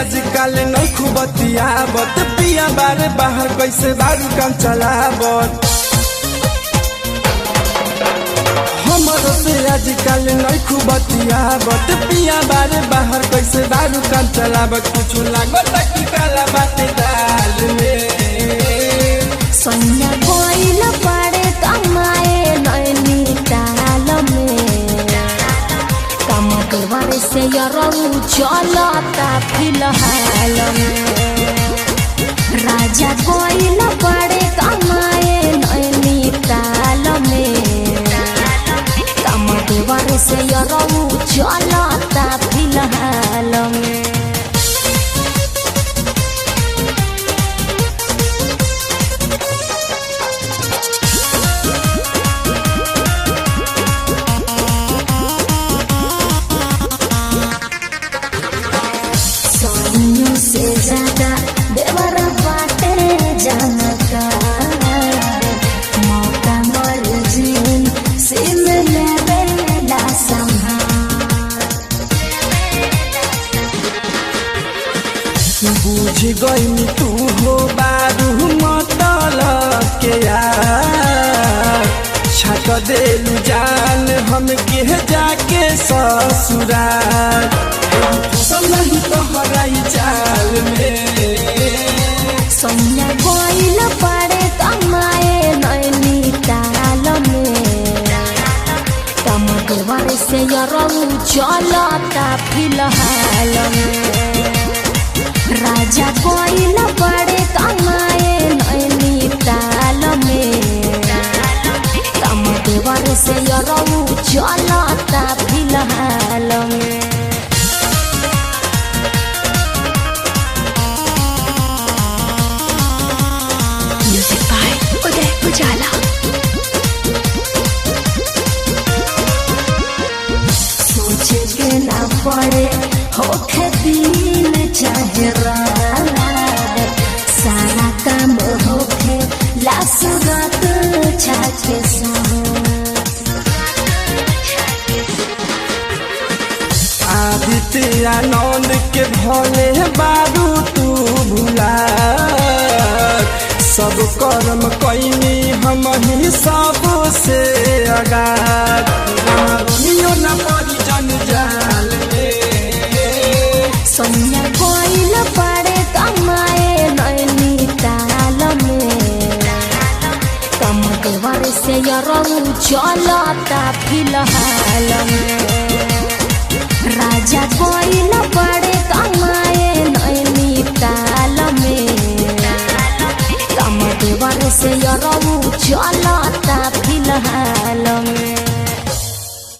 आजकल नहीं खूबतियाबत पिया बारे बाहर कैसे बारू काम चलाबत हमरो से आजकल नहीं खूबतियाबत पिया बारे बाहर कैसे बारू काम चलाबत कुछ लागत कि काला बाटे दाल में सोनिया कोइल पड़े कमाए नैनी ताल में कमर से यरऊ चलता फिलहाल में राजा कोइल पड़े कमाए नैनी ताल में कमर से यरऊ चलता फिलहाल में से ज्यादा देवर बाटे जानता मौका मर जीन सिम लेवेला बुझ गई तू हो बारू मतलब के यार छक देलू जान हम के जाके ससुराल नहीं तो हराई चाल में सोनिया कोइल पड़े कमाए नैनी ताल में कमर से यरऊ चलता फिलहाल में राजा कोइल पड़े कमाए नैनी ताल में कमर से यरऊ चलता फिलहाल में उजाला सोचे के ना पड़े होखे दिन चाहे रात सारा काम होखे लासगत छाके आदित्य आनंद के भले बारू तू भुला सब कर्म कैनी हम ही सबसे आगार न पड़ी जंजाल में सोनिया कोइल पड़े कमाए नैनी ताल में कमर से यरऊ चलता फिलहाल में राजा कोइल पड़े कमाए नैनी ताल में कमर से यरऊ चलता